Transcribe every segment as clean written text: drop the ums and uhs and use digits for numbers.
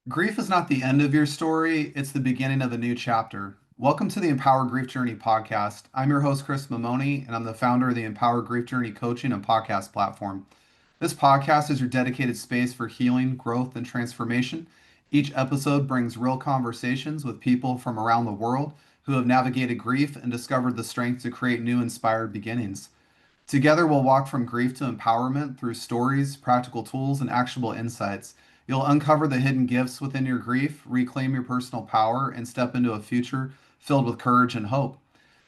Grief is not the end of your story, it's the beginning of a new chapter. Welcome to the Empower Grief Journey podcast. I'm your host, Chris Mamoni, and I'm the founder of the Empower Grief Journey coaching and podcast platform. This podcast is your dedicated space for healing, growth, and transformation. Each episode brings real conversations with people from around the world who have navigated grief and discovered the strength to create new inspired beginnings. Together, we'll walk from grief to empowerment through stories, practical tools, and actionable insights. You'll uncover the hidden gifts within your grief, reclaim your personal power, and step into a future filled with courage and hope.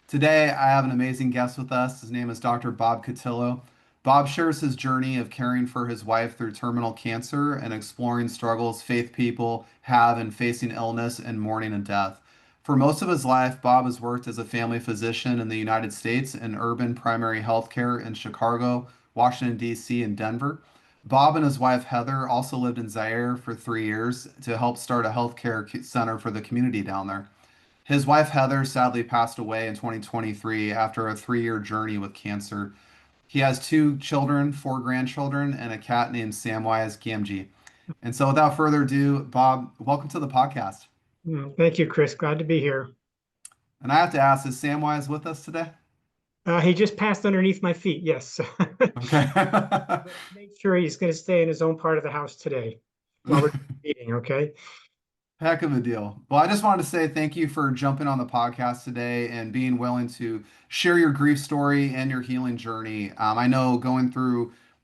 Today, I have an amazing guest with us. His name is Dr. Bob Cutillo. Bob shares his journey of caring for his wife through terminal cancer and exploring struggles faith people have in facing illness and mourning and death. For most of his life, Bob has worked as a family physician in the United States in urban primary health care in Chicago, Washington, D.C., and Denver. Bob and his wife Heather also lived in Zaire for 3 years to help start a healthcare center for the community down there. His wife Heather sadly passed away in 2023 after a 3 year journey with cancer. He has two children, four grandchildren, and a cat named Samwise Gamgee. And so, without further ado, Bob, welcome to the podcast. Thank you, Chris. Glad to be here. And I have to ask, is Samwise with us today? He just passed underneath my feet. Yes. Okay. Make sure he's going to stay in his own part of the house today while we're eating. Okay. Heck of a deal. Well, I just wanted to say thank you for jumping on the podcast today and being willing to share your grief story and your healing journey. I know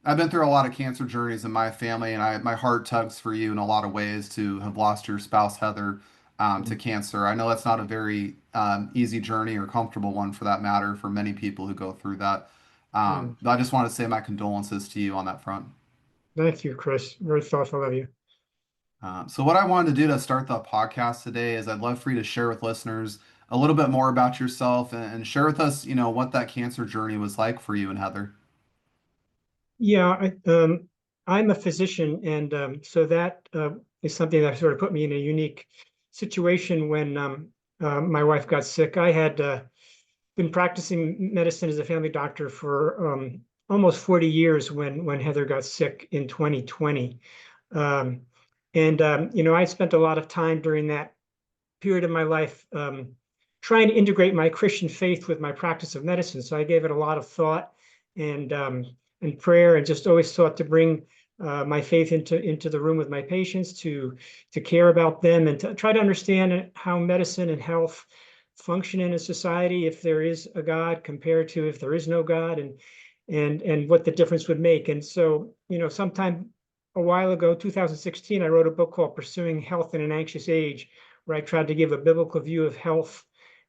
I've been through a lot of cancer journeys in my family, and my heart tugs for you in a lot of ways to have lost your spouse, Heather, to cancer. I know that's not a very easy journey or comfortable one for that matter for many people who go through that. But I just want to say my condolences to you on that front. Thank you, Chris. Very thoughtful of you. So what I wanted to do to start the podcast today is I'd love for you to share with listeners a little bit more about yourself and share with us, what that cancer journey was like for you and Heather. Yeah, I'm a physician, and so that is something that sort of put me in a unique situation when my wife got sick. I had been practicing medicine as a family doctor for almost 40 years when Heather got sick in 2020. Um, I spent a lot of time during that period of my life trying to integrate my Christian faith with my practice of medicine. So I gave it a lot of thought and and prayer, and just always sought to bring my faith into the room with my patients to care about them and to try to understand how medicine and health function in a society, if there is a God compared to if there is no God, and what the difference would make. And so, sometime a while ago, 2016, I wrote a book called Pursuing Health in an Anxious Age, where I tried to give a biblical view of health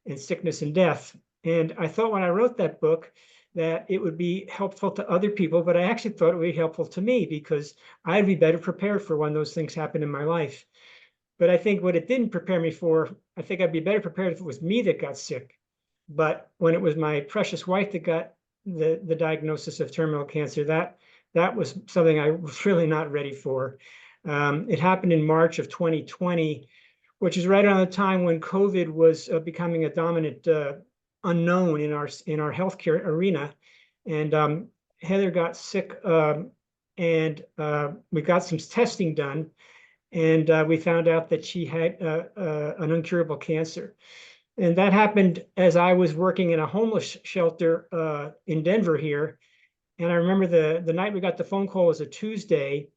and sickness and death. And I thought when I wrote that book that it would be helpful to other people, but I actually thought it would be helpful to me because I'd be better prepared for when those things happen in my life. But I think what it didn't prepare me for, I think I'd be better prepared if it was me that got sick. But when it was my precious wife that got the diagnosis of terminal cancer, that was something I was really not ready for. It happened in March of 2020, which is right around the time when COVID was becoming a dominant unknown in our healthcare arena. And Heather got sick, and we got some testing done, and we found out that she had an incurable cancer. And that happened as I was working in a homeless shelter in Denver here. And I remember the night we got the phone call was a Tuesday.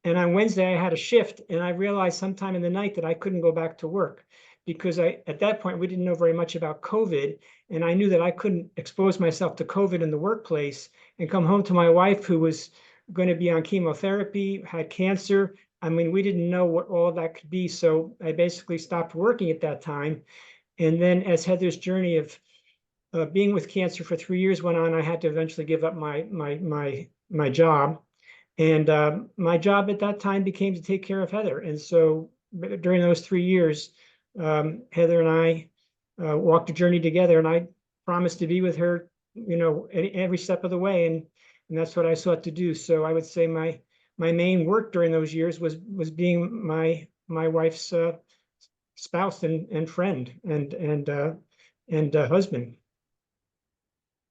And on Wednesday, I had a shift, and I realized sometime in the night that I couldn't go back to work because at that point, we didn't know very much about COVID. And I knew that I couldn't expose myself to COVID in the workplace and come home to my wife, who was going to be on chemotherapy, had cancer. I mean, we didn't know what all of that could be. So I basically stopped working at that time. And then as Heather's journey of being with cancer for 3 years went on, I had to eventually give up my job. And my job at that time became to take care of Heather. And so during those 3 years, Heather and I walked a journey together, and I promised to be with her, every step of the way. And that's what I sought to do. So I would say my main work during those years was being my wife's spouse and friend and husband.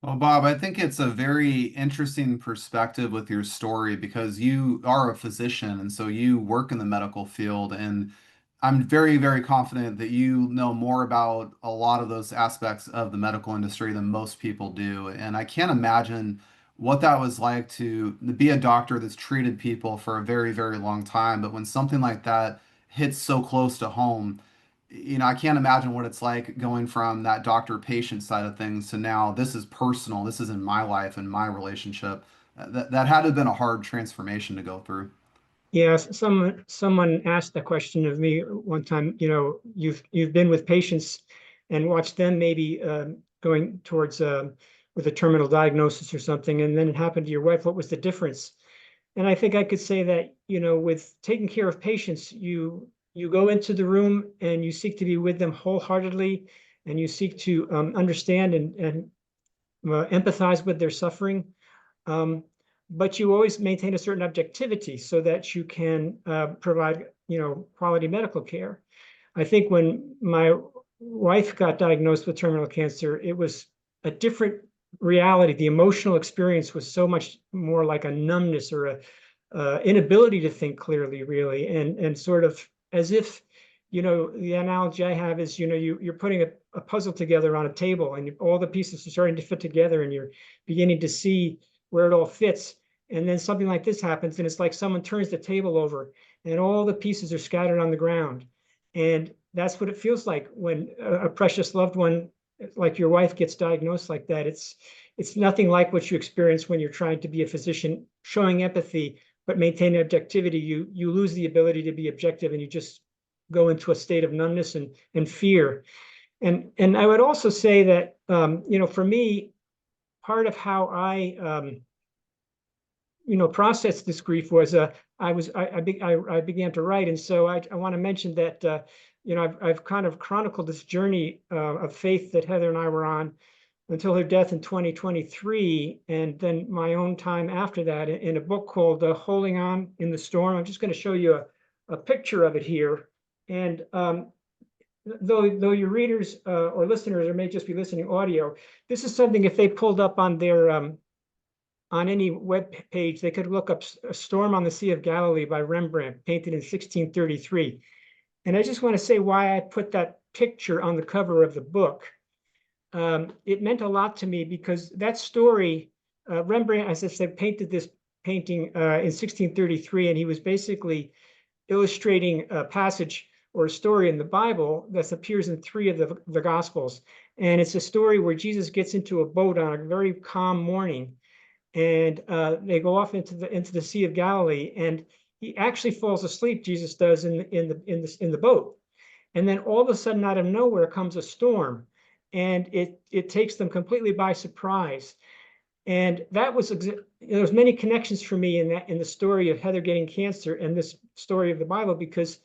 Well, Bob, I think it's a very interesting perspective with your story because you are a physician and so you work in the medical field. And I'm very, very confident that you know more about a lot of those aspects of the medical industry than most people do. And I can't imagine what that was like to be a doctor that's treated people for a very, very long time. But when something like that hits so close to home, I can't imagine what it's like going from that doctor-patient side of things to now this is personal. This is in my life and my relationship. That had to have been a hard transformation to go through. Yes, someone asked the question of me one time. You've been with patients and watched them maybe going towards with a terminal diagnosis or something, and then it happened to your wife. What was the difference? And I think I could say that, with taking care of patients, you go into the room and you seek to be with them wholeheartedly, and you seek to understand and empathize with their suffering. Um, but you always maintain a certain objectivity so that you can provide, quality medical care. I think when my wife got diagnosed with terminal cancer, it was a different reality. The emotional experience was so much more like a numbness or a inability to think clearly, really, and sort of as if, the analogy I have is, you're putting a puzzle together on a table, and all the pieces are starting to fit together, and you're beginning to see where it all fits. And then something like this happens, and it's like someone turns the table over, and all the pieces are scattered on the ground. And that's what it feels like when a precious loved one, like your wife, gets diagnosed like that. It's nothing like what you experience when you're trying to be a physician, showing empathy but maintaining objectivity. You lose the ability to be objective, and you just go into a state of numbness and fear. And I would also say that for me, part of how I process this grief was I began to write, and so I want to mention that I've kind of chronicled this journey of faith that Heather and I were on until her death in 2023, and then my own time after that in a book called Holding On in the Storm. I'm just going to show you a picture of it here. And though your readers or listeners, or may just be listening audio, this is something if they pulled up on their on any web page, they could look up A Storm on the Sea of Galilee by Rembrandt, painted in 1633. And I just want to say why I put that picture on the cover of the book. It meant a lot to me because that story, Rembrandt, as I said, painted this painting in 1633, and he was basically illustrating a passage or a story in the Bible that appears in three of the Gospels. And it's a story where Jesus gets into a boat on a very calm morning, and they go off into the Sea of Galilee, and he actually falls asleep. Jesus does in the boat, and then all of a sudden, out of nowhere, comes a storm, and it takes them completely by surprise. And that was there's many connections for me in the story of Heather getting cancer and this story of the Bible, because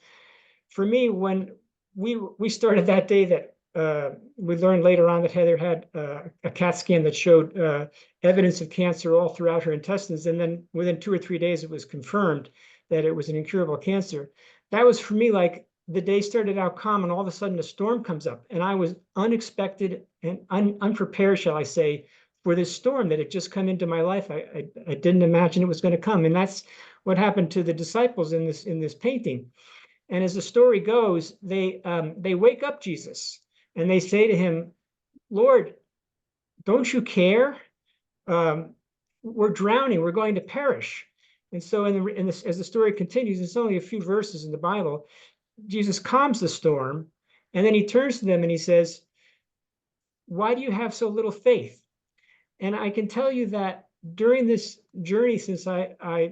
for me, when we started that day, that we learned later on that Heather had a CAT scan that showed evidence of cancer all throughout her intestines, and then within 2 or 3 days, it was confirmed that it was an incurable cancer. That was for me like the day started out calm, and all of a sudden a storm comes up, and I was unexpected and unprepared, shall I say, for this storm that had just come into my life. I didn't imagine it was going to come, and that's what happened to the disciples in this painting. And as the story goes, they wake up Jesus, and they say to him, "Lord, don't you care? We're drowning. We're going to perish." And so, as the story continues, it's only a few verses in the Bible. Jesus calms the storm, and then he turns to them and he says, "Why do you have so little faith?" And I can tell you that during this journey, since I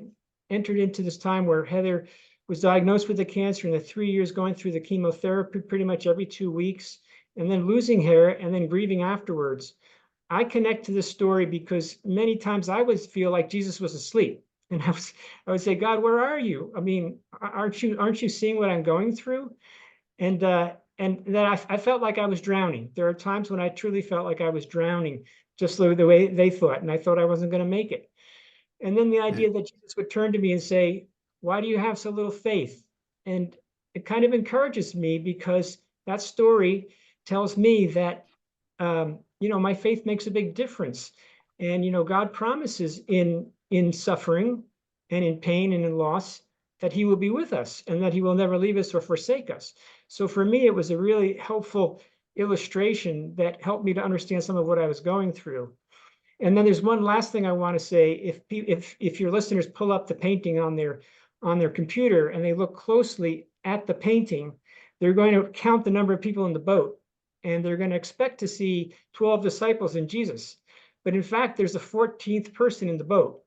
entered into this time where Heather was diagnosed with the cancer, and the 3 years going through the chemotherapy pretty much every 2 weeks, and then losing her and then grieving afterwards, I connect to this story because many times I would feel like Jesus was asleep. And I would say, "God, where are you? I mean, aren't you seeing what I'm going through?" And then I felt like I was drowning. There are times when I truly felt like I was drowning, just the way they thought, and I thought I wasn't going to make it. And then the idea that Jesus would turn to me and say, "Why do you have so little faith?" And it kind of encourages me, because that story tells me that my faith makes a big difference. And, God promises in suffering and in pain and in loss that he will be with us and that he will never leave us or forsake us. So for me, it was a really helpful illustration that helped me to understand some of what I was going through. And then there's one last thing I want to say. If your listeners pull up the painting on their computer and they look closely at the painting, they're going to count the number of people in the boat, and they're going to expect to see 12 disciples and Jesus. But in fact, there's a 14th person in the boat.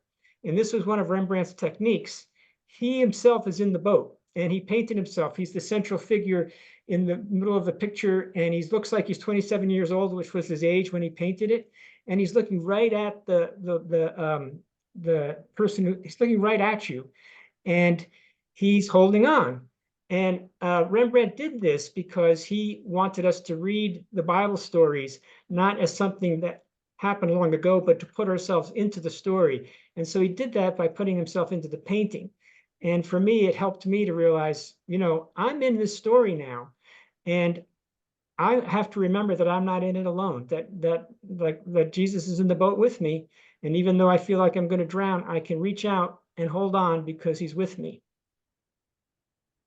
And this was one of Rembrandt's techniques. He himself is in the boat and he painted himself. He's the central figure in the middle of the picture, and he looks like he's 27 years old, which was his age when he painted it. And he's looking right at the person who he's looking right at you, and he's holding on. And Rembrandt did this because he wanted us to read the Bible stories not as something that happened long ago, but to put ourselves into the story. And so he did that by putting himself into the painting. And for me, it helped me to realize, I'm in this story now, and I have to remember that I'm not in it alone, that Jesus is in the boat with me. And even though I feel like I'm going to drown, I can reach out and hold on because he's with me.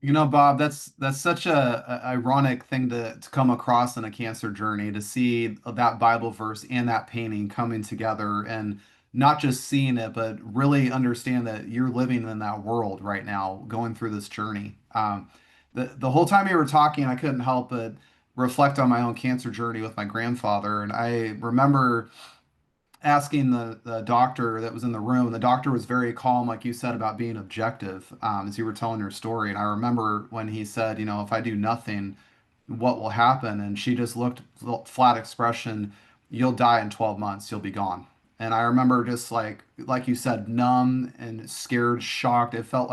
Bob, that's such a ironic thing to come across in a cancer journey, to see that Bible verse and that painting coming together, and not just seeing it, but really understand that you're living in that world right now, going through this journey. The whole time you were talking, I couldn't help but reflect on my own cancer journey with my grandfather, and I remember asking the doctor that was in the room. The doctor was very calm, like you said, about being objective, as you were telling your story. And I remember when he said, if I do nothing, what will happen? And she just looked flat expression, you'll die in 12 months, you'll be gone. And I remember just like you said, numb and scared, shocked. It felt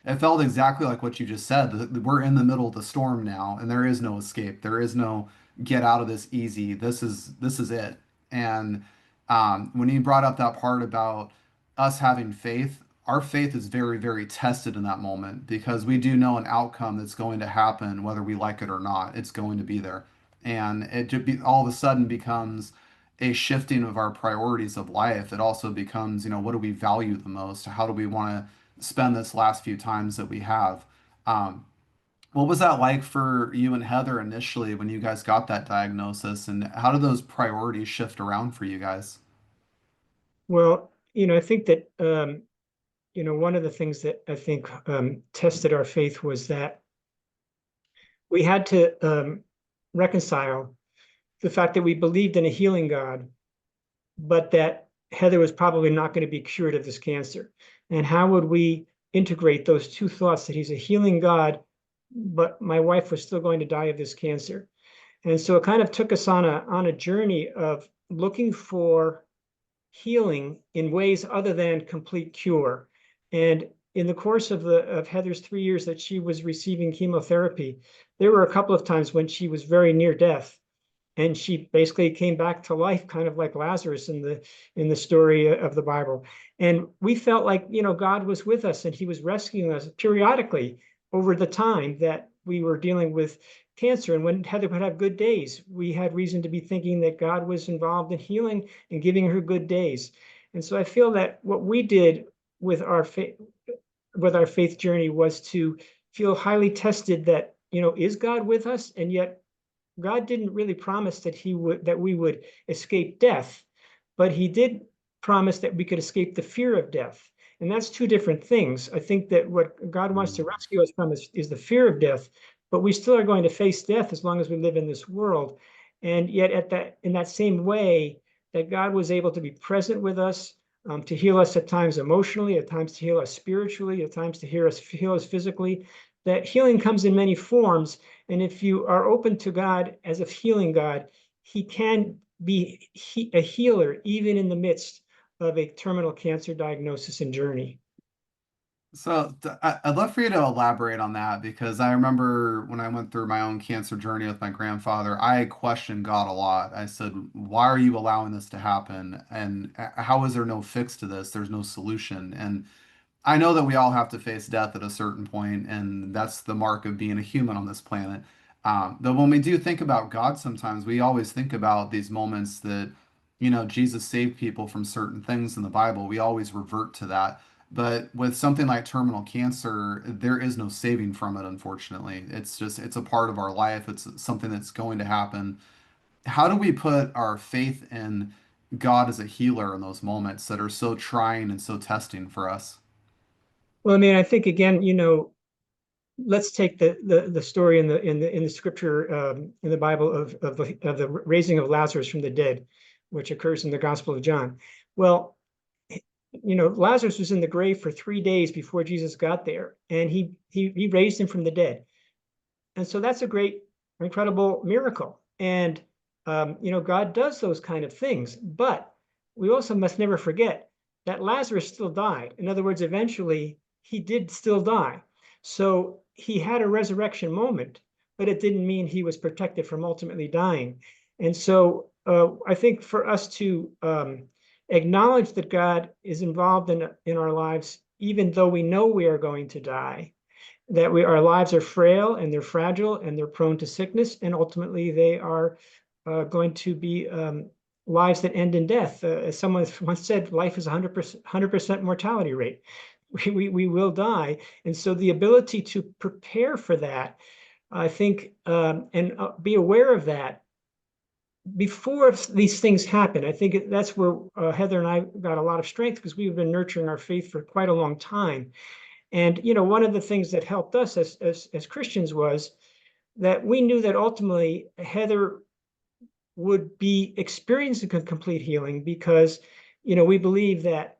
exactly like what you just said. We're in the middle of the storm now, and there is no escape. There is no get out of this easy. This is it. And when you brought up that part about us having faith, our faith is very, very tested in that moment because we do know an outcome that's going to happen, whether we like it or not. It's going to be there. And it just all of a sudden becomes a shifting of our priorities of life. It also becomes, what do we value the most? How do we want to spend this last few times that we have? Um, what was that like for you and Heather initially when you guys got that diagnosis, and how did those priorities shift around for you guys? Well, I think that, one of the things that I think tested our faith was that we had to reconcile the fact that we believed in a healing God, but that Heather was probably not going to be cured of this cancer. And how would we integrate those two thoughts, that he's a healing God, but my wife was still going to die of this cancer? And so it kind of took us on a journey of looking for healing in ways other than complete cure. And in the course of Heather's 3 years that she was receiving chemotherapy, there were a couple of times when she was very near death, and she basically came back to life, kind of like Lazarus in the story of the Bible. And we felt like, God was with us and he was rescuing us periodically over the time that we were dealing with cancer. And when Heather would have good days, we had reason to be thinking that God was involved in healing and giving her good days. And so I feel that what we did with our faith journey was to feel highly tested that, is God with us? And yet God didn't really promise that we would escape death, but he did promise that we could escape the fear of death. And that's two different things. I think that what God wants to rescue us from is the fear of death, but we still are going to face death as long as we live in this world. And yet in that same way, that God was able to be present with us, to heal us at times emotionally, at times to heal us spiritually, at times to heal us physically. That healing comes in many forms. And if you are open to God as a healing God, he can be a healer even in the midst of a terminal cancer diagnosis and journey. So I'd love for you to elaborate on that, because I remember when I went through my own cancer journey with my grandfather, I questioned God a lot. I said, "Why are you allowing this to happen? And how is there no fix to this? There's no solution." And I know that we all have to face death at a certain point, and that's the mark of being a human on this planet. Though when we do think about God, sometimes we always think about these moments that, Jesus saved people from certain things in the Bible. We always revert to that. But with something like terminal cancer, there is no saving from it, unfortunately. It's a part of our life. It's something that's going to happen. How do we put our faith in God as a healer in those moments that are so trying and so testing for us? Well, I mean, I think again, let's take the story in the scripture in the Bible of the raising of Lazarus from the dead, which occurs in the Gospel of John. Well, Lazarus was in the grave for 3 days before Jesus got there, and he raised him from the dead. And so that's a great, incredible miracle. And God does those kind of things. But we also must never forget that Lazarus still died. In other words, eventually he did still die. So he had a resurrection moment, but it didn't mean he was protected from ultimately dying. And so I think for us to acknowledge that God is involved in our lives, even though we know we are going to die, that our lives are frail and they're fragile and they're prone to sickness, and ultimately they are going to be lives that end in death. As someone once said, life is 100% mortality rate. We will die, and so the ability to prepare for that, I think, and be aware of that before these things happen. I think that's where Heather and I got a lot of strength, because we've been nurturing our faith for quite a long time. And one of the things that helped us as Christians was that we knew that ultimately Heather would be experiencing a complete healing, because we believe that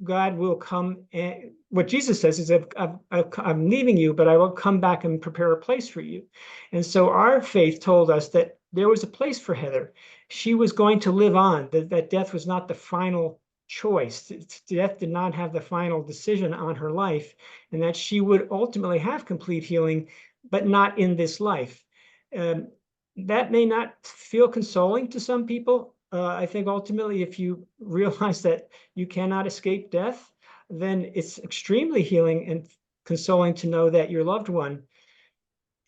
God will come, and what Jesus says is, I'm leaving you, but I will come back and prepare a place for you. And so our faith told us that there was a place for Heather. She was going to live on, that death was not the final choice. Death did not have the final decision on her life, and that she would ultimately have complete healing, but not in this life. Um, that may not feel consoling to some people. I think ultimately, if you realize that you cannot escape death, then it's extremely healing and consoling to know that your loved one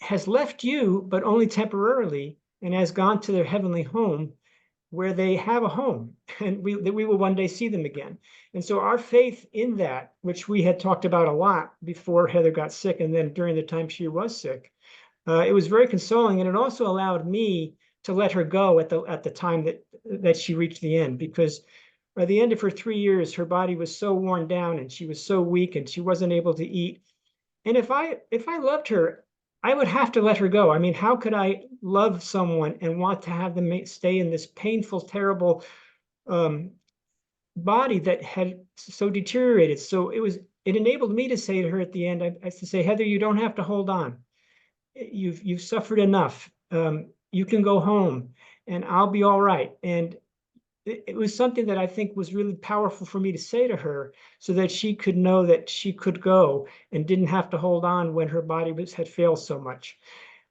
has left you, but only temporarily, and has gone to their heavenly home, where they have a home, and that we will one day see them again. And so our faith in that, which we had talked about a lot before Heather got sick, and then during the time she was sick, it was very consoling, and it also allowed me to let her go at the time that she reached the end, because by the end of her 3 years, her body was so worn down and she was so weak and she wasn't able to eat. And if I loved her, I would have to let her go. I mean, how could I love someone and want to have them stay in this painful, terrible um, body that had so deteriorated? So it enabled me to say to her at the end, I to say, Heather, you don't have to hold on. You've suffered enough. You can go home, and I'll be all right. And it was something that I think was really powerful for me to say to her, so that she could know that she could go and didn't have to hold on when her body had failed so much.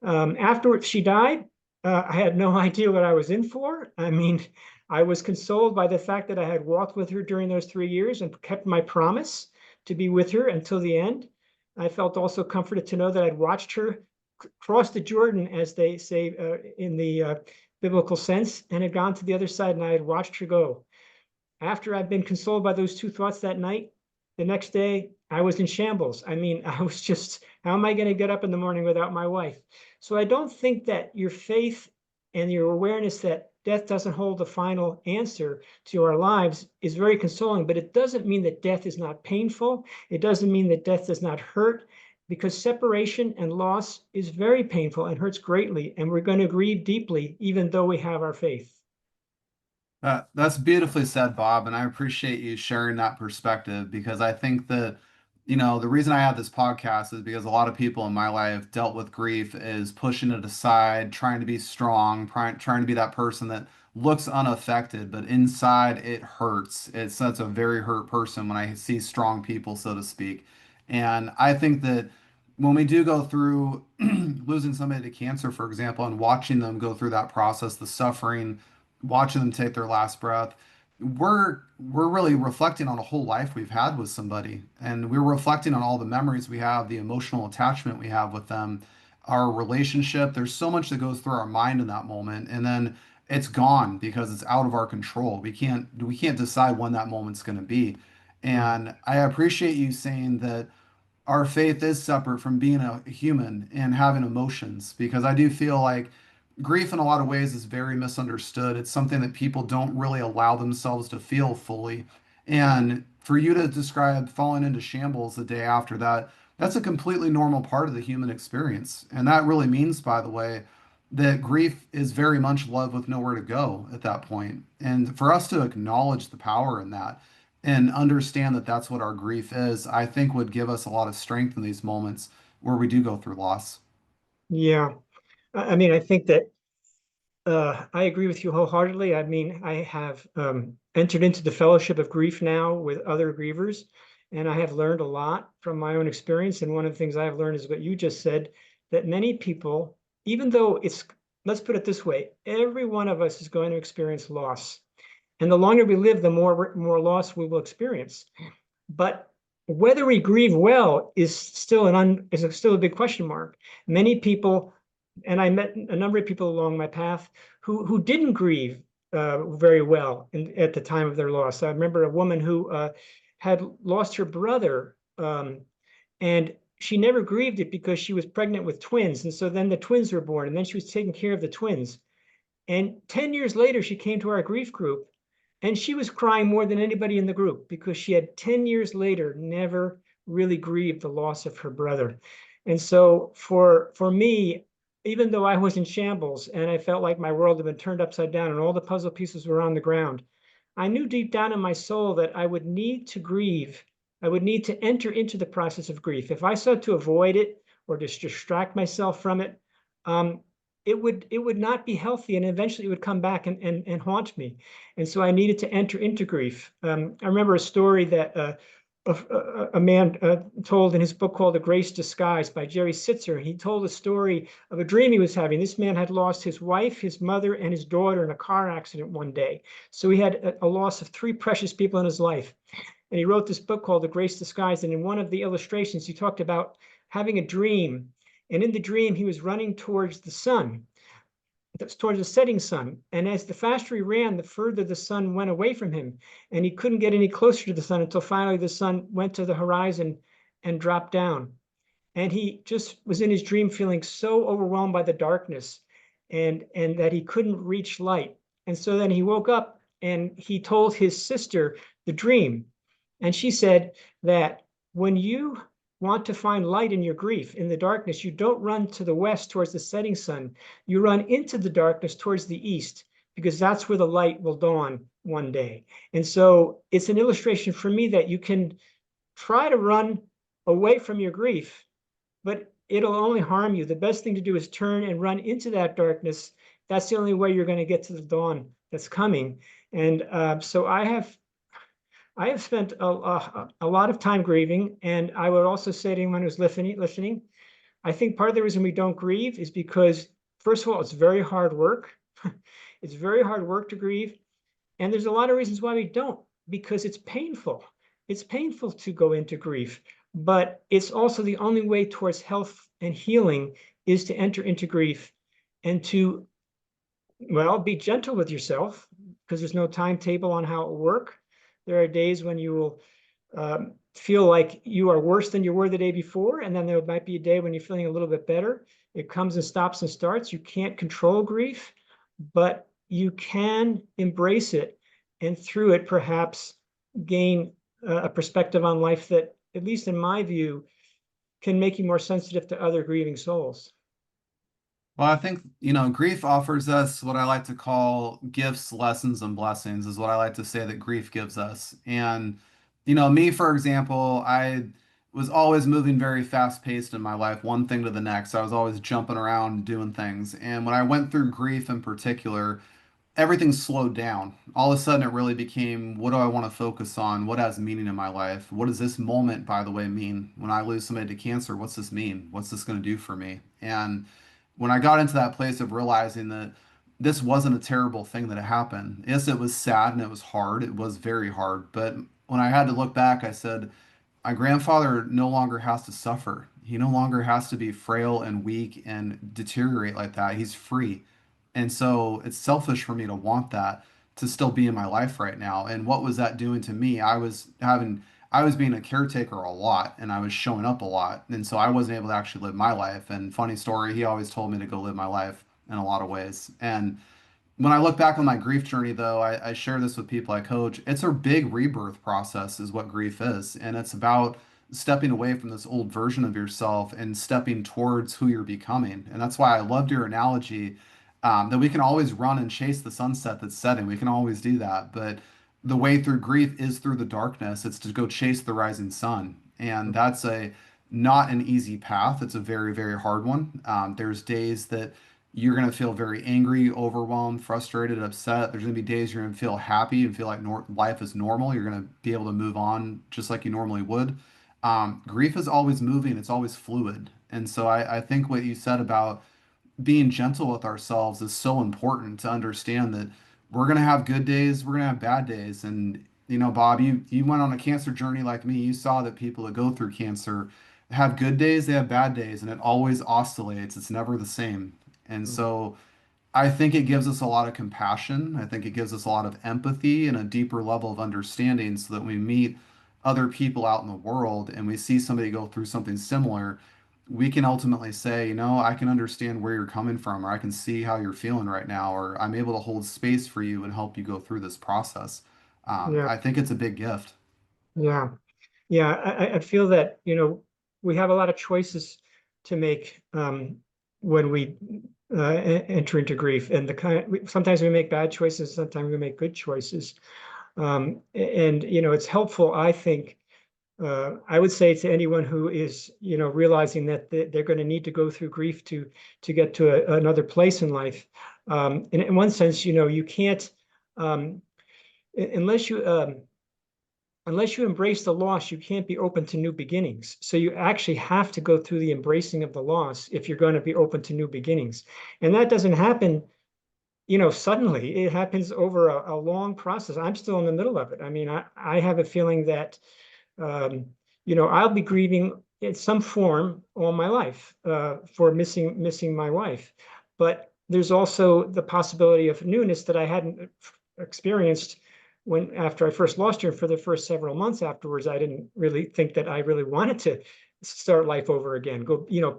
After she died, I had no idea what I was in for. I mean, I was consoled by the fact that I had walked with her during those 3 years and kept my promise to be with her until the end. I felt also comforted to know that I'd watched her cross the Jordan, as they say in the biblical sense, and had gone to the other side, and I had watched her go. After I'd been consoled by those two thoughts that night, the next day I was in shambles. I mean, I was just, how am I going to get up in the morning without my wife? So I don't think that your faith and your awareness that death doesn't hold the final answer to our lives is very consoling, but it doesn't mean that death is not painful. It doesn't mean that death does not hurt, because separation and loss is very painful and hurts greatly, and we're going to grieve deeply even though we have our faith. That's beautifully said, Bob, and I appreciate you sharing that perspective because I think that, the reason I have this podcast is because a lot of people in my life dealt with grief is pushing it aside, trying to be strong, trying to be that person that looks unaffected, but inside it hurts. It's That's a very hurt person when I see strong people, so to speak. And I think that when we do go through losing somebody to cancer, for example, and watching them go through that process, the suffering, watching them take their last breath, we're really reflecting on a whole life we've had with somebody, and we're reflecting on all the memories we have, the emotional attachment we have with them. our relationship. There's so much that goes through our mind in that moment, and then it's gone because it's out of our control. We can't decide when that moment's going to be. Yeah. And I appreciate you saying that our faith is separate from being a human and having emotions, because I do feel like grief in a lot of ways is very misunderstood. It's something that people don't really allow themselves to feel fully. And for you to describe falling into shambles the day after that, that's a completely normal part of the human experience. And that really means, by the way, that grief is very much love with nowhere to go at that point. And for us to acknowledge the power in that and understand that that's what our grief is, I think would give us a lot of strength in these moments where we do go through loss. Yeah. I mean, I think that I agree with you wholeheartedly. I mean, I have entered into the fellowship of grief now with other grievers, and I have learned a lot from my own experience. And one of the things I have learned is what you just said, that many people, even though let's put it this way, every one of us is going to experience loss. And the longer we live, the more loss we will experience. But whether we grieve well is still a big question mark. Many people, and I met a number of people along my path who didn't grieve very well at the time of their loss. I remember a woman who had lost her brother, and she never grieved it because she was pregnant with twins, and so then the twins were born, and then she was taking care of the twins. And 10 years later, she came to our grief group, and she was crying more than anybody in the group because she had 10 years later never really grieved the loss of her brother. And so for me, even though I was in shambles and I felt like my world had been turned upside down and all the puzzle pieces were on the ground, I knew deep down in my soul that I would need to grieve. I would need to enter into the process of grief. If I sought to avoid it or just distract myself from it, um, it would not be healthy, and eventually it would come back and haunt me. And so I needed to enter into grief. I remember a story that a man told in his book called The Grace Disguised by Jerry Sitzer. He told a story of a dream he was having. This man had lost his wife, his mother, and his daughter in a car accident one day. So he had a loss of three precious people in his life. And he wrote this book called The Grace Disguised. And in one of the illustrations, he talked about having a dream. And in the dream, he was running towards the sun, towards the setting sun. And as the faster he ran, the further the sun went away from him. And he couldn't get any closer to the sun until finally the sun went to the horizon and dropped down. And he just was in his dream feeling so overwhelmed by the darkness and that he couldn't reach light. And so then he woke up and he told his sister the dream. And she said that when you want to find light in your grief, in the darkness, you don't run to the west towards the setting sun. You run into the darkness towards the east, because that's where the light will dawn one day. And so it's an illustration for me that you can try to run away from your grief, but it'll only harm you. The best thing to do is turn and run into that darkness. That's the only way you're going to get to the dawn that's coming. And so I have spent a lot of time grieving, and I would also say to anyone who's listening, I think part of the reason we don't grieve is because, first of all, it's very hard work. It's very hard work to grieve, and there's a lot of reasons why we don't, because it's painful. It's painful to go into grief, but it's also the only way towards health and healing is to enter into grief and to, well, be gentle with yourself, because there's no timetable on how it will work. There are days when you will feel like you are worse than you were the day before, and then there might be a day when you're feeling a little bit better. It comes and stops and starts. You can't control grief, but you can embrace it, and through it, perhaps gain a perspective on life that, at least in my view, can make you more sensitive to other grieving souls. Well, I think, grief offers us what I like to call gifts, lessons, and blessings, is what I like to say that grief gives us. And, me, for example, I was always moving very fast paced in my life, one thing to the next. I was always jumping around doing things. And when I went through grief in particular, everything slowed down. All of a sudden, it really became, what do I want to focus on? What has meaning in my life? What does this moment, by the way, mean? When I lose somebody to cancer, what's this mean? What's this going to do for me? And when I got into that place of realizing that this wasn't a terrible thing that had happened, yes, it was sad and it was hard. It was very hard. But when I had to look back, I said, my grandfather no longer has to suffer. He no longer has to be frail and weak and deteriorate like that. He's free. And so it's selfish for me to want that to still be in my life right now. And what was that doing to me? I was being a caretaker a lot and I was showing up a lot. And so I wasn't able to actually live my life. And funny story, he always told me to go live my life in a lot of ways. And when I look back on my grief journey, though, I share this with people I coach. It's a big rebirth process, is what grief is. And it's about stepping away from this old version of yourself and stepping towards who you're becoming. And that's why I loved your analogy that we can always run and chase the sunset that's setting. We can always do that. But the way through grief is through the darkness. It's to go chase the rising sun. And that's a not an easy path. It's a very, very hard one. There's days that you're going to feel very angry, overwhelmed, frustrated, upset. There's going to be days you're going to feel happy and feel like life is normal. You're going to be able to move on just like you normally would. Grief is always moving, it's always fluid. And so I think what you said about being gentle with ourselves is so important to understand that we're going to have good days, we're going to have bad days. And, Bob, you went on a cancer journey like me. You saw that people that go through cancer have good days, they have bad days, and it always oscillates. It's never the same. And Mm. so I think it gives us a lot of compassion. I think it gives us a lot of empathy and a deeper level of understanding so that when we meet other people out in the world and we see somebody go through something similar, we can ultimately say, I can understand where you're coming from, or I can see how you're feeling right now, or I'm able to hold space for you and help you go through this process. Yeah, I think it's a big gift. yeah, yeah. I feel that, we have a lot of choices to make when we enter into grief, and sometimes we make bad choices, sometimes we make good choices. And it's helpful, I think. I would say to anyone who is, realizing that they're going to need to go through grief to get to another place in life. In one sense, you can't um, unless you embrace the loss, you can't be open to new beginnings. So you actually have to go through the embracing of the loss if you're going to be open to new beginnings. And that doesn't happen, suddenly. It happens over a long process. I'm still in the middle of it. I mean, I have a feeling that um, I'll be grieving in some form all my life for missing my wife. But there's also the possibility of newness that I hadn't experienced when after I first lost her. For the first several months afterwards, I didn't really think that I really wanted to start life over again. Go,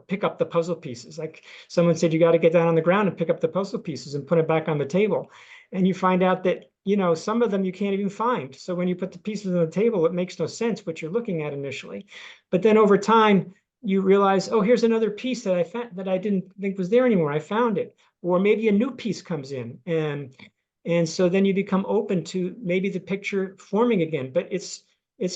pick up the puzzle pieces. Like someone said, you got to get down on the ground and pick up the puzzle pieces and put it back on the table. And you find out that some of them you can't even find. So when you put the pieces on the table, it makes no sense what you're looking at initially. But then over time, you realize, oh, here's another piece that I found that I didn't think was there anymore. I found it. Or maybe a new piece comes in, and so then you become open to maybe the picture forming again. But it's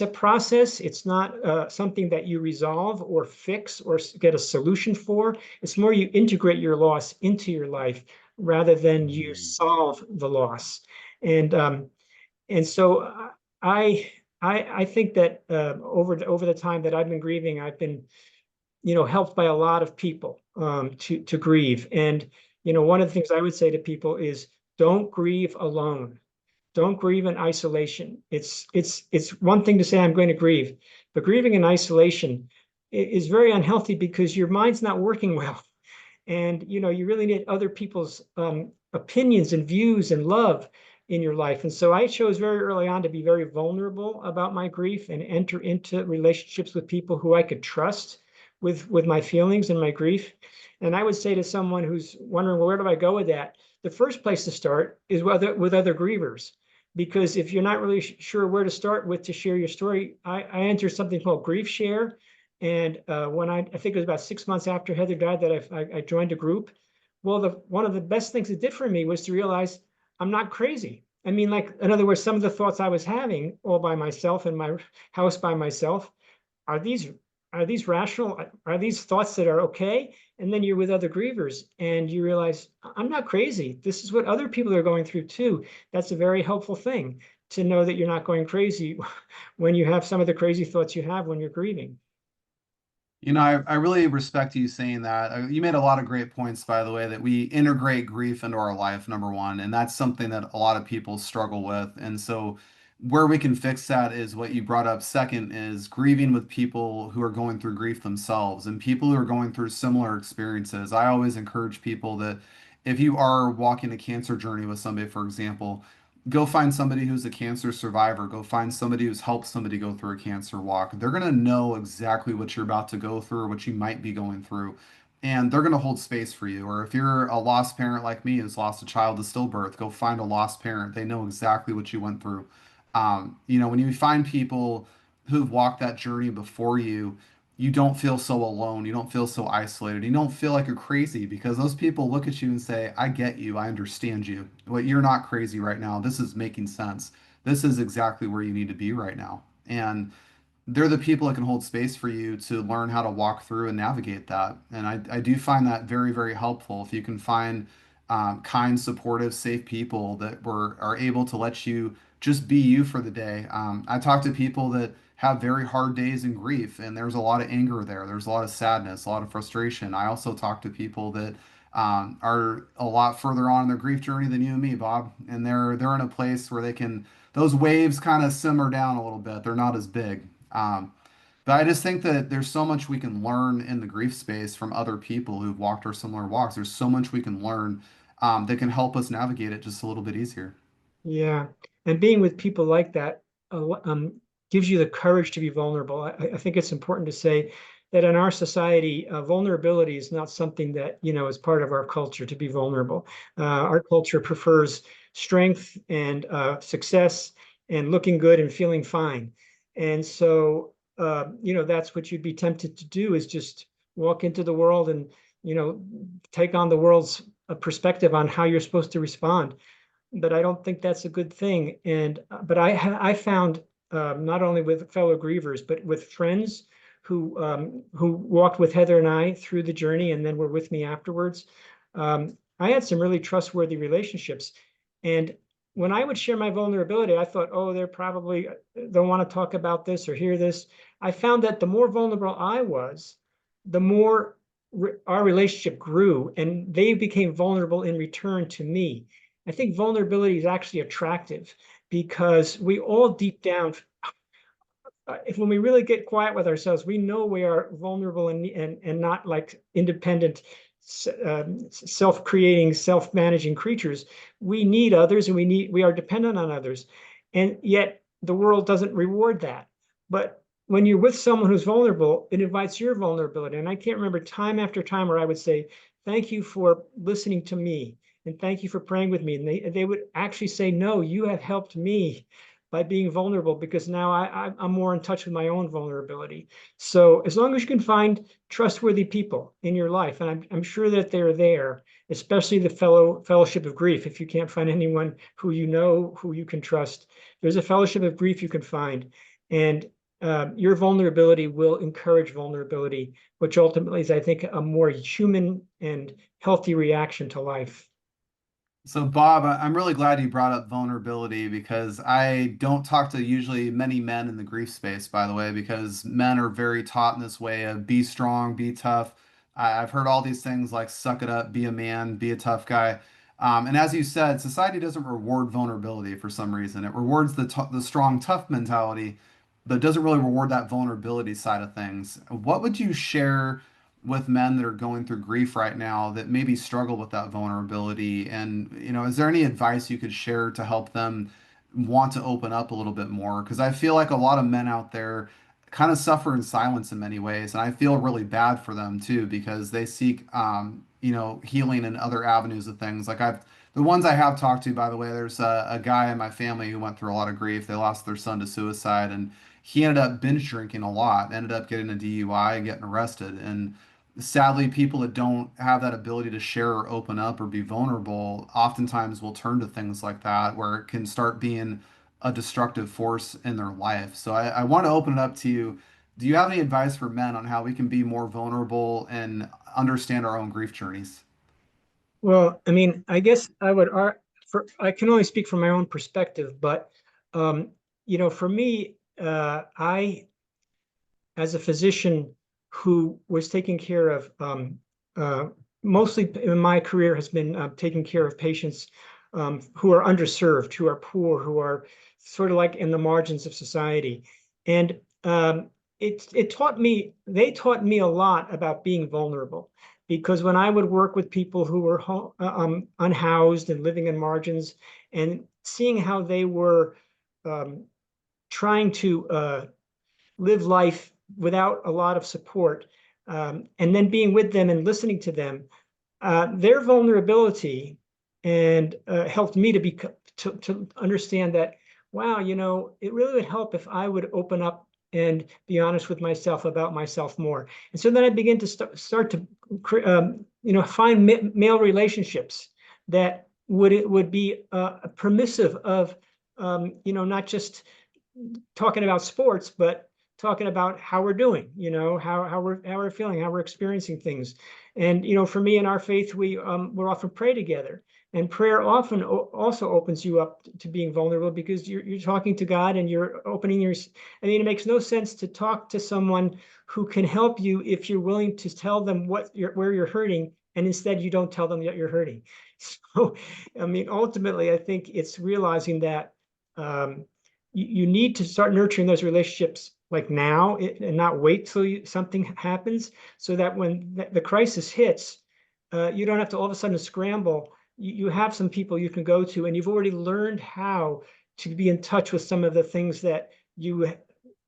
a process. It's not something that you resolve or fix or get a solution for. It's more you integrate your loss into your life rather than you Mm. solve the loss. And so I I think that over the time that I've been grieving, I've been helped by a lot of people to grieve. And one of the things I would say to people is don't grieve alone. Don't grieve in isolation. It's one thing to say I'm going to grieve, but grieving in isolation is very unhealthy because your mind's not working well, and you really need other people's opinions and views and love in your life. And so I chose very early on to be very vulnerable about my grief and enter into relationships with people who I could trust with my feelings and my grief. And I would say to someone who's wondering, well, where do I go with that? The first place to start is with other grievers, because if you're not really sure where to start with to share your story, I enter something called Grief Share. And when I think it was about 6 months after Heather died that I joined a group. Well, one of the best things it did for me was to realize I'm not crazy. I mean, like, in other words, some of the thoughts I was having all by myself in my house by myself, are these are these rational? Are these thoughts that are okay? And then you're with other grievers and you realize I'm not crazy. This is what other people are going through too. That's a very helpful thing to know that you're not going crazy when you have some of the crazy thoughts you have when you're grieving. I really respect you saying that. You made a lot of great points, by the way, that we integrate grief into our life, number one. And that's something that a lot of people struggle with. And so where we can fix that is what you brought up second is grieving with people who are going through grief themselves and people who are going through similar experiences. I always encourage people that if you are walking a cancer journey with somebody, for example, go find somebody who's a cancer survivor, go find somebody who's helped somebody go through a cancer walk. They're going to know exactly what you're about to go through or what you might be going through. And they're going to hold space for you. Or if you're a lost parent like me who's lost a child to stillbirth, go find a lost parent. They know exactly what you went through. When you find people who've walked that journey before you, you don't feel so alone. You don't feel so isolated. You don't feel like you're crazy because those people look at you and say, I get you. I understand you. Well, you're not crazy right now. This is making sense. This is exactly where you need to be right now. And they're the people that can hold space for you to learn how to walk through and navigate that. And I do find that very, very helpful. If you can find kind, supportive, safe people that are able to let you just be you for the day. I talk to people that have very hard days in grief, and there's a lot of anger there. There's a lot of sadness, a lot of frustration. I also talk to people that are a lot further on in their grief journey than you and me, Bob, and they're in a place where they can those waves kind of simmer down a little bit. They're not as big. Um, but I just think that there's so much we can learn in the grief space from other people who've walked our similar walks. There's so much we can learn that can help us navigate it just a little bit easier. Yeah, and being with people like that gives you the courage to be vulnerable. I think it's important to say that in our society, vulnerability is not something that, is part of our culture to be vulnerable. Our culture prefers strength and success and looking good and feeling fine. And so, that's what you'd be tempted to do is just walk into the world and, take on the world's perspective on how you're supposed to respond, but I don't think that's a good thing. And but I found not only with fellow grievers, but with friends who walked with Heather and I through the journey, and then were with me afterwards. I had some really trustworthy relationships, and when I would share my vulnerability, I thought, oh, they're probably don't want to talk about this or hear this. I found that the more vulnerable I was, the more our relationship grew, and they became vulnerable in return to me. I think vulnerability is actually attractive because we all deep down, if when we really get quiet with ourselves, we know we are vulnerable and not like independent, self-creating, self-managing creatures. We need others, and we are dependent on others, and yet the world doesn't reward that. But when you're with someone who's vulnerable, it invites your vulnerability. And I can't remember time after time where I would say, "Thank you for listening to me." And thank you for praying with me. And they would actually say, no, you have helped me by being vulnerable, because now I'm more in touch with my own vulnerability. So as long as you can find trustworthy people in your life, and I'm sure that they're there, especially the fellowship of grief. If you can't find anyone who who you can trust, there's a fellowship of grief you can find. And your vulnerability will encourage vulnerability, which ultimately is, I think, a more human and healthy reaction to life. So, Bob, I'm really glad you brought up vulnerability because I don't talk to usually many men in the grief space, by the way, because men are very taught in this way of be strong, be tough. I've heard all these things like suck it up, be a man, be a tough guy. And as you said, society doesn't reward vulnerability for some reason. It rewards the strong, tough mentality, but doesn't really reward that vulnerability side of things. What would you share with men that are going through grief right now that maybe struggle with that vulnerability? And, is there any advice you could share to help them want to open up a little bit more? Because I feel like a lot of men out there kind of suffer in silence in many ways. And I feel really bad for them too, because they seek, healing in other avenues of things. The ones I have talked to, by the way, there's a guy in my family who went through a lot of grief. They lost their son to suicide, and he ended up binge drinking a lot, ended up getting a DUI and getting arrested. And sadly, people that don't have that ability to share or open up or be vulnerable oftentimes will turn to things like that where it can start being a destructive force in their life. So I want to open it up to you. Do you have any advice for men on how we can be more vulnerable and understand our own grief journeys? Well, I mean, I guess I can only speak from my own perspective, but um, for me, I, as a physician who was taking care of uh, mostly in my career has been taking care of patients who are underserved, who are poor, who are sort of like in the margins of society. And they taught me a lot about being vulnerable, because when I would work with people who were unhoused and living in margins, and seeing how they were um, trying to live life without a lot of support, and then being with them and listening to them, their vulnerability and helped me to understand that, wow, it really would help if I would open up and be honest with myself about myself more. And so then I began to start to find male relationships that would be permissive of not just talking about sports, but talking about how we're doing, how we're feeling, how we're experiencing things. And for me in our faith, we're often pray together, and prayer often also opens you up to being vulnerable, because you're talking to God and you're opening your. I mean, it makes no sense to talk to someone who can help you if you're willing to tell them where you're hurting, and instead you don't tell them that you're hurting. So, I mean, ultimately, I think it's realizing that um, you need to start nurturing those relationships like now, and not wait till something happens, so that when the crisis hits, you don't have to all of a sudden scramble. You have some people you can go to, and you've already learned how to be in touch with some of the things that you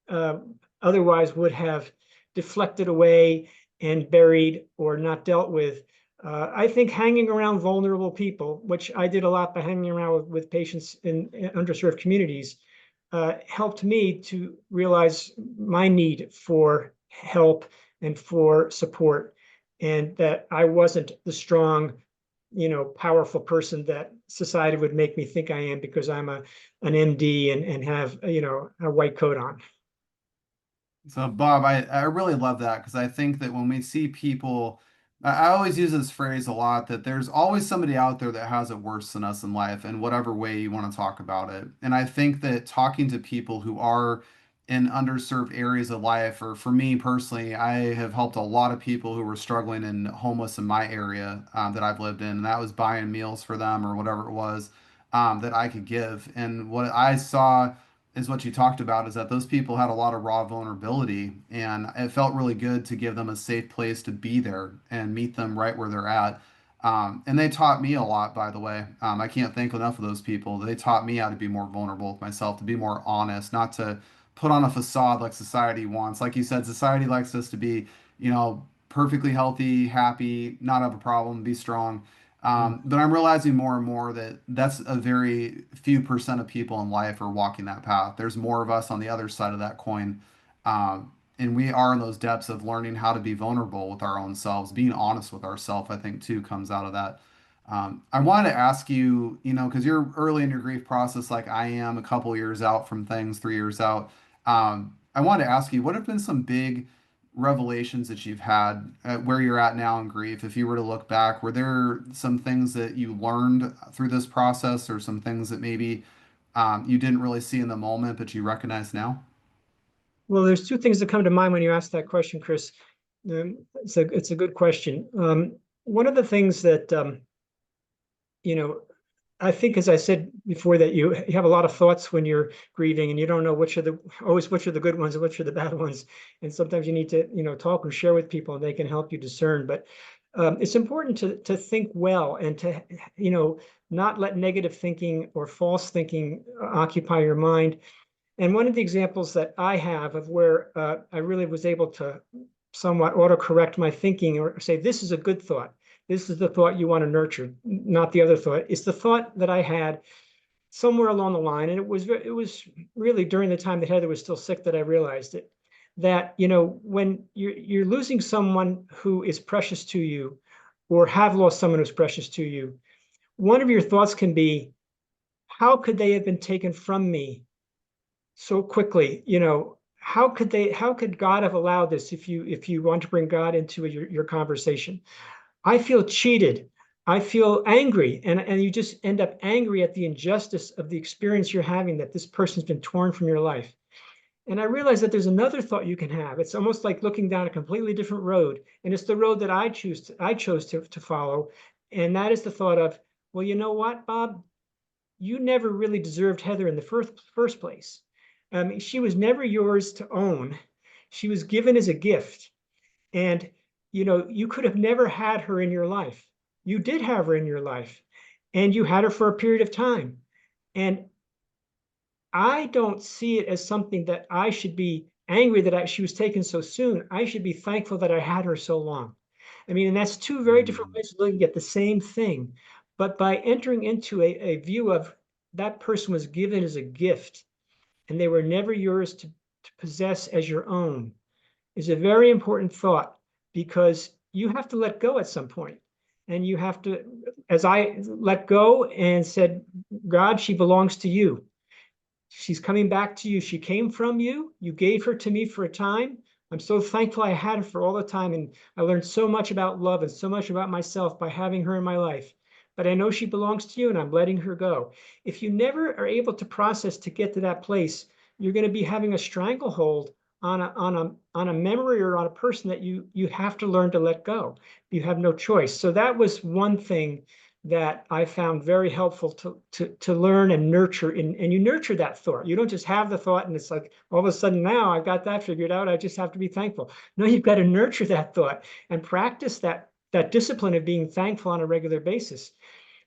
uh, otherwise would have deflected away and buried or not dealt with. I think hanging around vulnerable people, which I did a lot by hanging around with patients in underserved communities, helped me to realize my need for help and for support, and that I wasn't the strong, powerful person that society would make me think I am, because I'm an MD and have a white coat on. So, Bob, I really love that because I think that when we see people, I always use this phrase a lot that there's always somebody out there that has it worse than us in life, in whatever way you want to talk about it. And I think that talking to people who are in underserved areas of life, or for me personally, I have helped a lot of people who were struggling and homeless in my area that I've lived in. And that was buying meals for them or whatever it was that I could give. And what I saw is what you talked about is that those people had a lot of raw vulnerability, and it felt really good to give them a safe place to be there and meet them right where they're at. And they taught me a lot, by the way. I can't thank enough of those people. They taught me how to be more vulnerable with myself, to be more honest, not to put on a facade like society wants. Like you said, society likes us to be, perfectly healthy, happy, not have a problem, be strong. Mm. But I'm realizing more and more that that's a very few percent of people in life are walking that path. There's more of us on the other side of that coin. And we are in those depths of learning how to be vulnerable with our own selves, being honest with ourselves, I think, too, comes out of that. I wanted to ask you, because you're early in your grief process, like I am, a couple years out from things, 3 years out. I wanted to ask you, what have been some big revelations that you've had at where you're at now in grief? If you were to look back, were there some things that you learned through this process, or some things that maybe you didn't really see in the moment, but you recognize now? Well, there's two things that come to mind when you ask that question, Chris. It's a good question. One of the things that you know I think, as I said before, that you have a lot of thoughts when you're grieving, and you don't know which are the good ones and which are the bad ones. And sometimes you need to, talk or share with people, and they can help you discern. But it's important to think well, and to, not let negative thinking or false thinking occupy your mind. And one of the examples that I have of where I really was able to somewhat autocorrect my thinking, or say, this is a good thought. This is the thought you want to nurture, not the other thought. It's the thought that I had somewhere along the line, and it was really during the time that Heather was still sick that I realized it. That when you're losing someone who is precious to you, or have lost someone who's precious to you, one of your thoughts can be, how could they have been taken from me so quickly? How could God have allowed this? If you want to bring God into your conversation, I feel cheated. I feel angry. And you just end up angry at the injustice of the experience you're having, that this person's been torn from your life. And I realize that there's another thought you can have. It's almost like looking down a completely different road. And it's the road that I chose to follow. And that is the thought of, well, you know what, Bob? you never really deserved Heather in the first place. She was never yours to own. She was given as a gift. And, you could have never had her in your life. You did have her in your life, and you had her for a period of time. And I don't see it as something that I should be angry that she was taken so soon. I should be thankful that I had her so long. I mean, and that's two very different Mm. ways of looking at the same thing. But by entering into a view of that person was given as a gift and they were never yours to possess as your own is a very important thought because you have to let go at some point. And you have to, as I let go and said, God, she belongs to you. She's coming back to you. She came from you. You gave her to me for a time. I'm so thankful I had her for all the time. And I learned so much about love and so much about myself by having her in my life. But I know she belongs to you and I'm letting her go. If you never are able to process to get to that place, you're going to be having a stranglehold on a memory or on a person that you have to learn to let go. You have no choice. So that was one thing that I found very helpful to learn and nurture. And you nurture that thought. You don't just have the thought and it's like all of a sudden now I've got that figured out. I just have to be thankful. No, you've got to nurture that thought and practice that discipline of being thankful on a regular basis.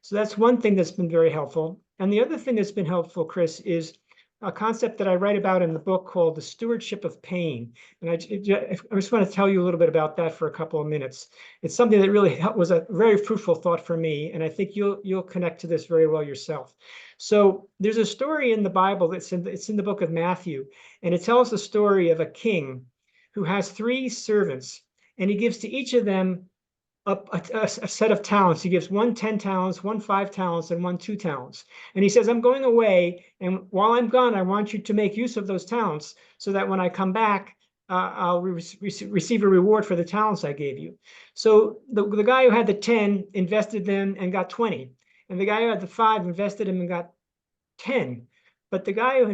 So that's one thing that's been very helpful. And the other thing that's been helpful, Chris, is a concept that I write about in the book called the stewardship of pain. And I just want to tell you a little bit about that for a couple of minutes. It's something that really was a very fruitful thought for me, and I think you'll connect to this very well yourself. So there's a story in the Bible it's in the book of Matthew, and it tells the story of a king who has three servants, and he gives to each of them a set of talents. He gives one 10 talents, one 5 talents, and one 2 talents. And he says, I'm going away. And while I'm gone, I want you to make use of those talents so that when I come back, I'll receive a reward for the talents I gave you. So the guy who had the 10 invested them and got 20. And the guy who had the 5 invested them and got 10. But the guy who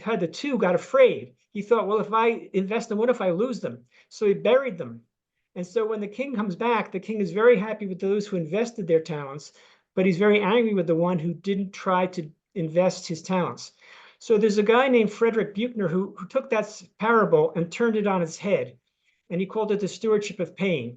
had the 2 got afraid. He thought, well, if I invest them, what if I lose them? So he buried them. And so when the king comes back, the king is very happy with those who invested their talents, but he's very angry with the one who didn't try to invest his talents. So there's a guy named Frederick Buechner who took that parable and turned it on its head. And he called it the stewardship of pain.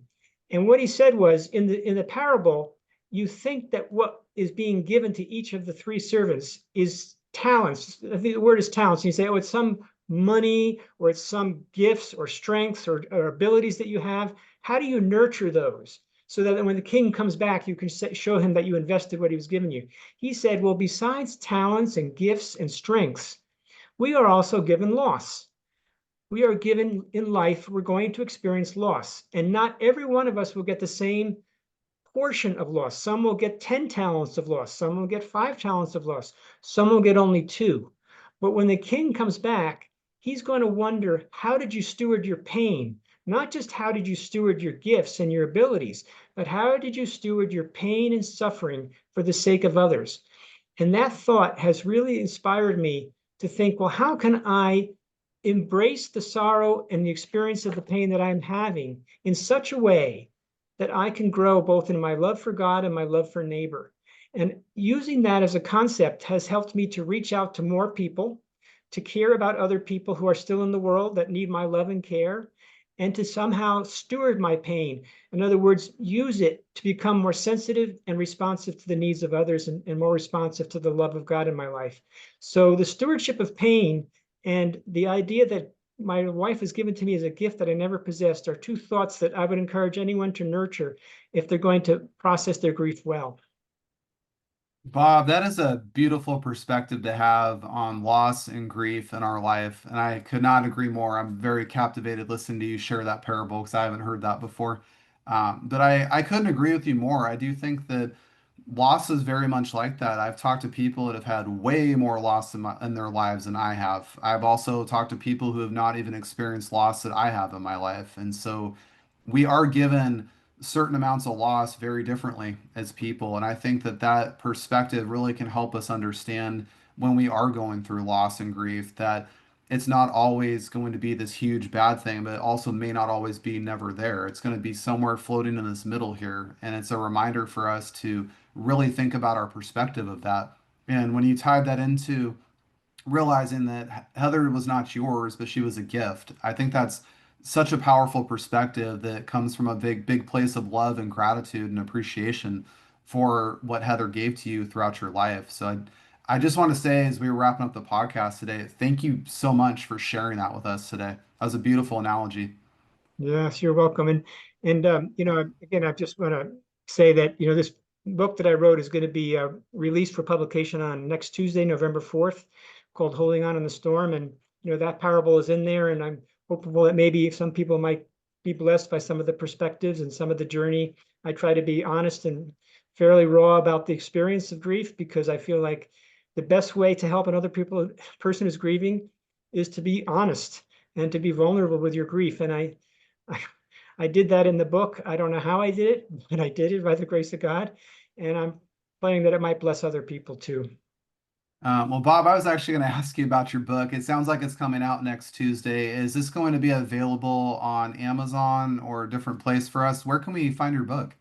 And what he said was in the parable, you think that what is being given to each of the three servants is talents. I think the word is talents. And you say, oh, it's some money or it's some gifts or strengths or abilities that you have. How do you nurture those so that when the king comes back, you can show him that you invested what he was giving you? He said, well, besides talents and gifts and strengths, we are also given loss. We are given in life, we're going to experience loss. And not every one of us will get the same portion of loss. Some will get 10 talents of loss. Some will get 5 talents of loss. Some will get only 2. But when the king comes back, he's going to wonder, how did you steward your pain? Not just how did you steward your gifts and your abilities, but how did you steward your pain and suffering for the sake of others? And that thought has really inspired me to think, well, how can I embrace the sorrow and the experience of the pain that I'm having in such a way that I can grow both in my love for God and my love for neighbor. And using that as a concept has helped me to reach out to more people, to care about other people who are still in the world that need my love and care, and to somehow steward my pain. In other words, use it to become more sensitive and responsive to the needs of others and more responsive to the love of God in my life. So the stewardship of pain and the idea that my wife has given to me as a gift that I never possessed are two thoughts that I would encourage anyone to nurture if they're going to process their grief well. Bob, that is a beautiful perspective to have on loss and grief in our life. And I could not agree more. I'm very captivated listening to you share that parable because I haven't heard that before. But I couldn't agree with you more. I do think that loss is very much like that. I've talked to people that have had way more loss in their lives than I have. I've also talked to people who have not even experienced loss that I have in my life. And so we are given certain amounts of loss very differently as people. And I think that that perspective really can help us understand when we are going through loss and grief that it's not always going to be this huge bad thing, but it also may not always be never there. It's going to be somewhere floating in this middle here. And it's a reminder for us to really think about our perspective of that. And when you tied that into realizing that Heather was not yours, but she was a gift. I think that's such a powerful perspective that comes from a big, big place of love and gratitude and appreciation for what Heather gave to you throughout your life. So I just want to say, as we were wrapping up the podcast today, thank you so much for sharing that with us today. That was a beautiful analogy. Yes, you're welcome. And again, I just want to say that this book that I wrote is going to be released for publication on next Tuesday, November 4th, called "Holding On in the Storm." And that parable is in there, and I'm hopeful that maybe some people might be blessed by some of the perspectives and some of the journey. I try to be honest and fairly raw about the experience of grief, because I feel like the best way to help another person who's grieving is to be honest and to be vulnerable with your grief. And I, I did that in the book. I don't know how I did it, but I did it by the grace of God. And I'm praying that it might bless other people too. Well, Bob, I was actually going to ask you about your book. It sounds like it's coming out next Tuesday. Is this going to be available on Amazon or a different place for us? Where can we find your book?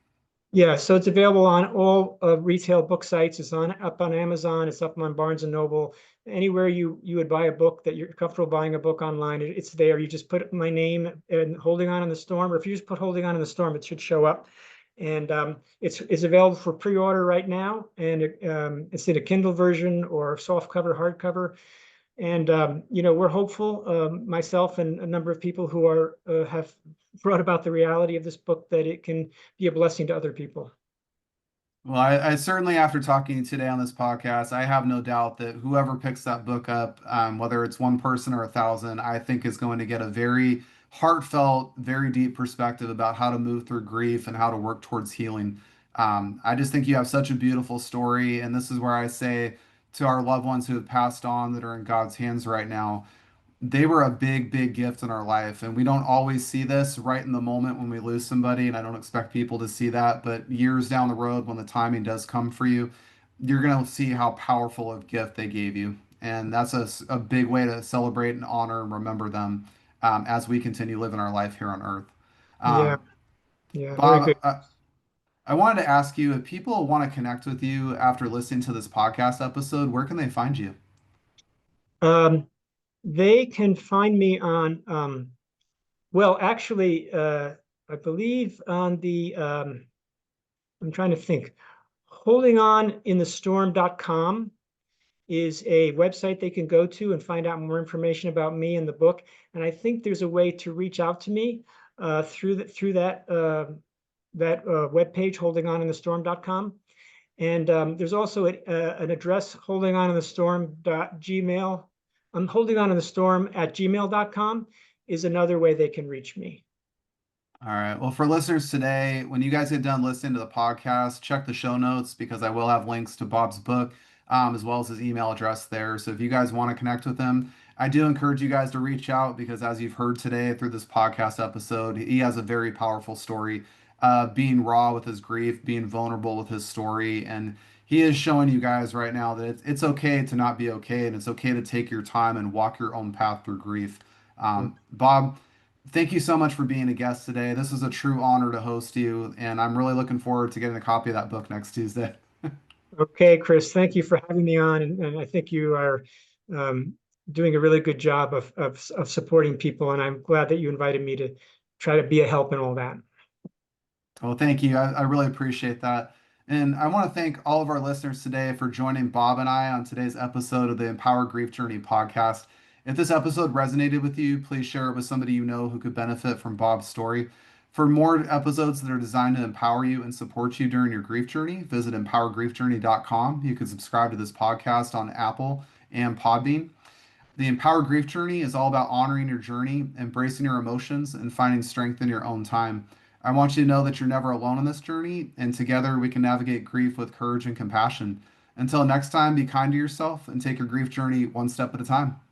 Yeah, so it's available on all retail book sites. It's up on Amazon. It's up on Barnes and Noble. Anywhere you would buy a book that you're comfortable buying a book online, it's there. You just put my name and "Holding On in the Storm," or if you just put "Holding On in the Storm," it should show up. And it's available for pre-order right now, and it's in a Kindle version or soft cover, hardcover. And we're hopeful, myself and a number of people who are have brought about the reality of this book, that it can be a blessing to other people. Well, I certainly, after talking today on this podcast, I have no doubt that whoever picks that book up, whether it's one person or 1,000, I think is going to get a very heartfelt, very deep perspective about how to move through grief and how to work towards healing. I just think you have such a beautiful story, and this is where I say to our loved ones who have passed on that are in God's hands right now, they were a big, big gift in our life. And we don't always see this right in the moment when we lose somebody. And I don't expect people to see that. But years down the road, when the timing does come for you, you're going to see how powerful a gift they gave you. And that's a big way to celebrate and honor and remember them as we continue living our life here on earth. Yeah, Um, yeah, very Bob, good. I wanted to ask you if people want to connect with you after listening to this podcast episode, where can they find you? Um, they can find me on, well, actually, I believe on the, I'm trying to think, holdingoninthestorm.com is a website they can go to and find out more information about me and the book. And I think there's a way to reach out to me through that webpage, holdingoninthestorm.com. And there's also an address, holdingoninthestorm.gmail. Holdingoninthestorm@gmail.com is another way they can reach me. All right. Well, for listeners today, when you guys get done listening to the podcast, check the show notes because I will have links to Bob's book, as well as his email address there. So if you guys want to connect with him, I do encourage you guys to reach out because, as you've heard today through this podcast episode, he has a very powerful story, being raw with his grief, being vulnerable with his story. And he is showing you guys right now that it's okay to not be okay and it's okay to take your time and walk your own path through grief. Bob, thank you so much for being a guest today. This is a true honor to host you, and I'm really looking forward to getting a copy of that book next Tuesday. Okay, Chris, thank you for having me on. And I think you are um, doing a really good job of supporting people. And I'm glad that you invited me to try to be a help in all that. Well, thank you. I really appreciate that. And I want to thank all of our listeners today for joining Bob and I on today's episode of the Empower Grief Journey podcast. If this episode resonated with you, please share it with somebody you know who could benefit from Bob's story. For more episodes that are designed to empower you and support you during your grief journey, visit empowergriefjourney.com. You can subscribe to this podcast on Apple and Podbean. The Empower Grief Journey is all about honoring your journey, embracing your emotions, and finding strength in your own time. I want you to know that you're never alone in this journey, and together we can navigate grief with courage and compassion. Until next time, be kind to yourself and take your grief journey one step at a time.